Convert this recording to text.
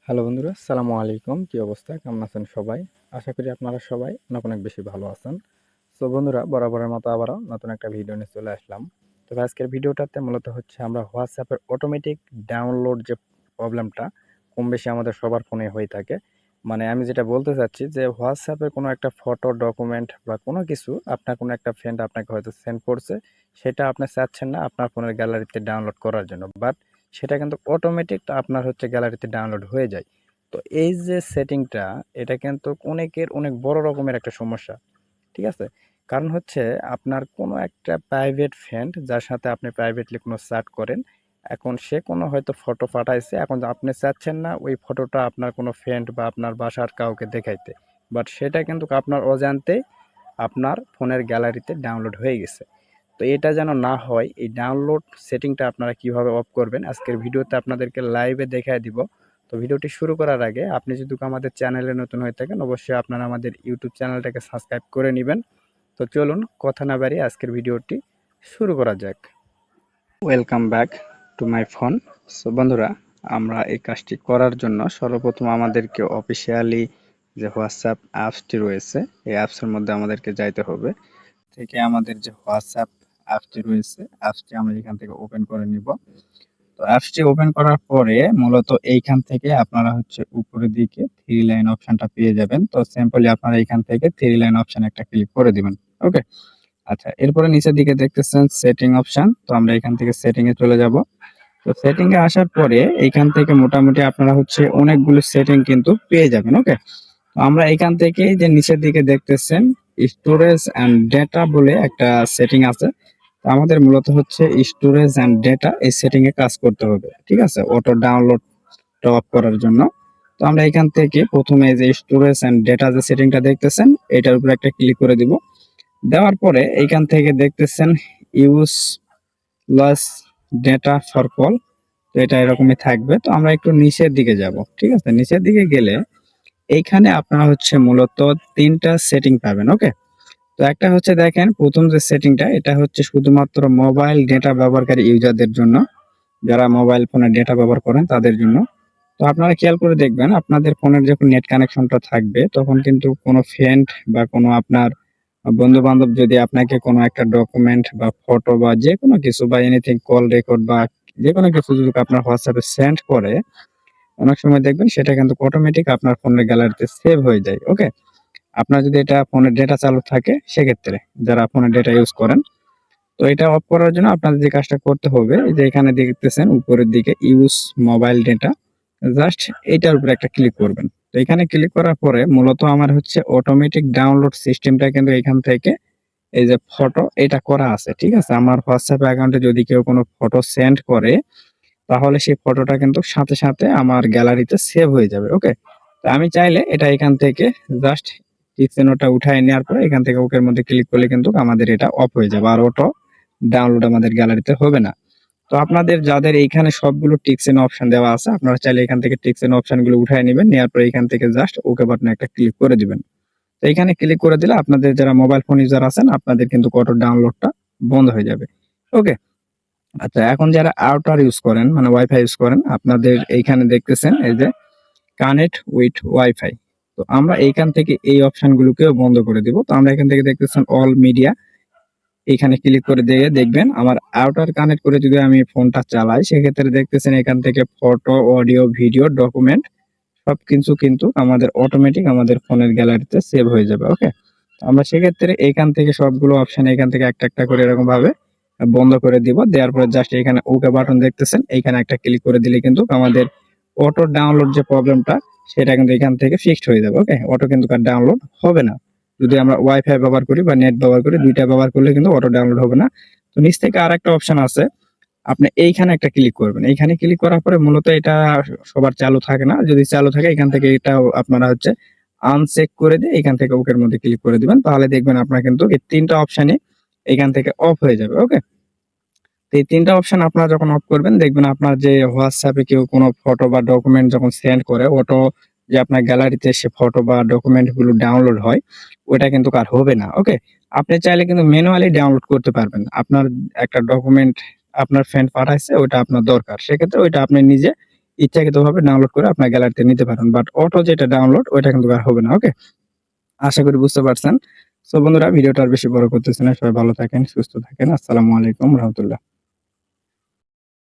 Hello বন্ধুরা, আসসালামু আলাইকুম। কি অবস্থা? কেমন আছেন সবাই? আশা করি আপনারা সবাই অনেক অনেক বেশি ভালো আছেন। সো বন্ধুরা, বরাবরের মতো আবারও নতুন একটা ভিডিও নিয়ে চলে আসলাম। তবে আজকের ভিডিওটাতে মূলত হচ্ছে আমরা হোয়াটসঅ্যাপের অটোমেটিক ডাউনলোড যে প্রবলেমটা কম বেশি আমাদের সবার ফোনে হয়ে থাকে। মানে আমি যেটা বলতে চাচ্ছি যে হোয়াটসঅ্যাপের কোনো একটা ফটো, ডকুমেন্ট বা কোনো কিছু আপনার কোনো একটা ফ্রেন্ড আপনাকে হয়তো সেন্ড করছে, সেটা আপনি চাচ্ছেন না আপনার ফোনের গ্যালারিতে ডাউনলোড করার জন্য, বাট সেটা কিন্তু অটোমেটিক আপনার হচ্ছে গ্যালারিতে ডাউনলোড হয়ে যায়। তো এই যে সেটিংটা, এটা কিন্তু অনেকের অনেক বড় রকমের একটা সমস্যা। ঠিক আছে? কারণ হচ্ছে আপনার কোনো একটা প্রাইভেট ফ্রেন্ড যার সাথে আপনি প্রাইভেটলি কোনো চ্যাট করেন, এখন সে কোনো হয়তো ফটো পাঠাইছে, এখন আপনি চাচ্ছেন না ওই ফটোটা আপনার কোনো ফ্রেন্ড বা আপনার বাসার কাউকে দেখাইতে, বাট সেটা কিন্তু আপনার অজান্তেই আপনার ফোনের গ্যালারিতে ডাউনলোড হয়ে গেছে। তো এটা যেন না হয়, এই ডাউনলোড সেটিংটা আপনারা কিভাবে অফ করবেন আজকের ভিডিওতে আপনাদেরকে লাইভে দেখায় দিব। তো ভিডিওটি শুরু করার আগে আপনি যদি আমাদের চ্যানেলে নতুন হয়ে থাকেন, অবশ্যই আপনারা আমাদের ইউটিউব চ্যানেলটাকে সাবস্ক্রাইব করে নেবেন। তো চলুন কথা না বাড়িয়ে আজকের ভিডিওটি শুরু করা যাক। Welcome back to my phone. So বন্ধুরা, আমরা এই কাজটি করার জন্য সর্বপ্রথম আমাদেরকে অফিসিয়ালি যে হোয়াটসঅ্যাপ অ্যাপসটি রয়েছে, এই অ্যাপসের মধ্যে আমাদেরকে যাইতে হবে। থেকে আমাদের যে হোয়াটসঅ্যাপ অ্যাপসটি রয়েছে, অ্যাপসটি আমরা এখান থেকে ওপেন করে নিব। তো অ্যাপসটি ওপেন করার পরে মূলত এইখান থেকে আপনারা হচ্ছে উপরের দিকে থ্রি লাইন অপশনটা পেয়ে যাবেন। তো সিম্পলি আপনারা এখান থেকে থ্রি লাইন অপশন একটা ক্লিক করে দিবেন। ওকে, আচ্ছা, এরপরে নিচের দিকে দেখতেছেন সেটিং অপশন। তো আমরা এখান থেকে সেটিং এ চলে যাব। তো সেটিং এ আসার পরে এইখান থেকে মোটামুটি আপনারা হচ্ছে অনেকগুলো সেটিং কিন্তু পেয়ে যাবেন। ওকে, তো আমরা এখান থেকে যে নিচের দিকে দেখতেছেন স্টোরেজ এন্ড ডেটা বলে একটা সেটিং আছে। তো আমাদের মূলত হচ্ছে স্টোরেজ এন্ড ডেটা এই সেটিং এ কাজ করতে হবে। ঠিক আছে, অটো ডাউনলোড অফ করার জন্য। তো আমরা এখান থেকে প্রথমে যে স্টোরেজ এন্ড ডেটা যে সেটিংটা দেখতেছেন, এটার উপর একটা ক্লিক করে দিব। দেওয়ার পরে এইখান থেকে দেখতেছেন use loss data for call. তো এটা এরকমই থাকবে। তো আমরা একটু নিচের দিকে যাব। ঠিক আছে, নিচের দিকে গেলে এইখানে আপনারা হচ্ছে মূলত তিনটা সেটিং পাবেন। ওকে, তো একটা হচ্ছে দেখেন প্রথম যে সেটিংটা, এটা হচ্ছে শুধুমাত্র মোবাইল ডেটা ব্যবহারকারী ইউজারদের জন্য, যারা মোবাইল ফোনে ডেটা ব্যবহার করেন তাদের জন্য। তো আপনারা খেয়াল করে দেখবেন আপনাদের ফোনের যখন নেট কানেকশনটা থাকবে, তখন কিন্তু কোনো ফ্রেন্ড বা কোনো আপনার বন্ধু বান্ধব যদি আপনাকে কোনো একটা ডকুমেন্ট বা ফটো বা যে কোনো কিছু বা এনিথিং কল রেকর্ড বা যে কোনো কিছু যদি আপনার হোয়াটসঅ্যাপে সেন্ড করে, অনেক সময় দেখবেন সেটা কিন্তু অটোমেটিক আপনার ফোনের গ্যালারিতে সেভ হয়ে যায়। ওকে, আপনার যদি এটা ফোনের ডেটা চালু থাকে সেক্ষেত্রে, যারা ফোনের ডেটা ইউজ করেন, তো এটা অফ করার জন্য আপনাদের যে কাজটা করতে হবে, এই যে এখানে দেখতেছেন উপরের দিকে ইউজ মোবাইল ডেটা, জাস্ট এটার উপরে একটা ক্লিক করবেন। তো এখানে ক্লিক করার পরে মূলত আমার হচ্ছে অটোমেটিক ডাউনলোড সিস্টেমটা কিন্তু এখান থেকে এই যে ফটো এটা করা আছে। ঠিক আছে, আমার হোয়াটসঅ্যাপ অ্যাকাউন্টে যদি কেউ কোনো ফটো সেন্ড করে, তাহলে সেই ফটোটা কিন্তু সাথে সাথে আমার গ্যালারিতে সেভ হয়ে যাবে। ওকে, তো আমি চাইলে এটা এখান থেকে জাস্ট চিহ্নটা উঠায় নেওয়ার পরে এখান থেকে ওকের মধ্যে ক্লিক করলে কিন্তু আমাদের এটা অফ হয়ে যাবে, আর অটো ডাউনলোড আমাদের গ্যালারিতে হবে না। তো আপনাদের যাদের এইখানে সবগুলো টিকস এন অপশন দেওয়া আছে, আপনারা চাইলে এখান থেকে টিকস এন অপশন গুলো উঠায় নেবেন, নেওয়ার পরে এখান থেকে জাস্ট ওকে বাটনে একটা ক্লিক করে দিবেন। তো এখানে ক্লিক করে দিলে আপনাদের যারা মোবাইল ফোন ইউজার আছেন, আপনাদের কিন্তু অটো ডাউনলোডটা বন্ধ হয়ে যাবে। ওকে, আচ্ছা, এখন যারা আউটার ইউজ করেন মানে ওয়াইফাই ইউজ করেন, আপনাদের এইখানে দেখতেছেন এই যে কানেক্ট উইথ ওয়াইফাই। তো আমরা এইখান থেকে এই অপশন গুলোকেও বন্ধ করে দিব। তো আমরা এখান থেকে দেখতেছেন অল মিডিয়া, এখানে ক্লিক করে দিয়ে দেখবেন আমার আউটার কানেক্ট করে যদি আমি ফোনটা চালাই, সেক্ষেত্রে দেখতেছেন এখান থেকে ফটো, অডিও, ভিডিও, ডকুমেন্ট সবকিছু কিন্তু আমাদের অটোমেটিক আমাদের ফোনের গ্যালারিতে সেভ হয়ে যাবে। ওকে, আমরা সেক্ষেত্রে এখান থেকে সবগুলো অপশন এখান থেকে একটা একটা করে এরকম ভাবে বন্ধ করে দিব। দেওয়ার পরে জাস্ট এখানে ওকে বাটন দেখতেছেন, এখানে একটা ক্লিক করে দিলে কিন্তু আমাদের অটো ডাউনলোড যে প্রবলেমটা, সেটা কিন্তু এখান থেকে ফিক্সড হয়ে যাবে। ওকে, অটো কিন্তু আর ডাউনলোড হবে না। যদি আমরা ওয়াইফাই ব্যবহার করি বা নেট ব্যবহার করি, দুইটা ব্যবহার করলে কিন্তু অটো ডাউনলোড হবে না। তো নিচ থেকে আর একটা অপশন আছে, আপনি এইখানে একটা ক্লিক করবেন। এইখানে ক্লিক করার পরে মূলত এটা সবার চালু থাকে না, যদি চালু থাকে এখান থেকে এটা আপনারা হচ্ছে আনচেক করে দিয়ে এখান থেকে ওকের মধ্যে ক্লিক করে দিবেন, তাহলে দেখবেন আপনার কিন্তু এই তিনটা অপশনই এখান থেকে অফ হয়ে যাবে। ওকে, তো এই তিনটা অপশন আপনারা যখন অফ করবেন, দেখবেন আপনার যে হোয়াটসঅ্যাপে কেউ কোনো ফটো বা ডকুমেন্ট যখন সেন্ড করে, অটো যে আপনার গ্যালারিতে সে ফটো বা ডকুমেন্ট গুলো ডাউনলোড হয়, ওটা কিন্তু আর হবে না। ওকে, আপনি চাইলে কিন্তু ম্যানুয়ালি ডাউনলোড করতে পারবেন। আপনার একটা ডকুমেন্ট আপনার ফ্রেন্ড পাঠাইছে, ওটা আপনার দরকার, সেক্ষেত্রে ওইটা আপনি নিজে ইচ্ছাকৃতভাবে ডাউনলোড করে আপনার গ্যালারিতে নিতে পারেন। বাট অটো যেটা ডাউনলোড ওইটা কিন্তু আর হবে না। ওকে? আশা করি বুঝতে পারছেন। সো বন্ধুরা, ভিডিওটা আর বেশি বড় করতেছি না। সবাই ভালো থাকেন, সুস্থ থাকেন। আসসালামু আলাইকুম রহমতুল্লাহ।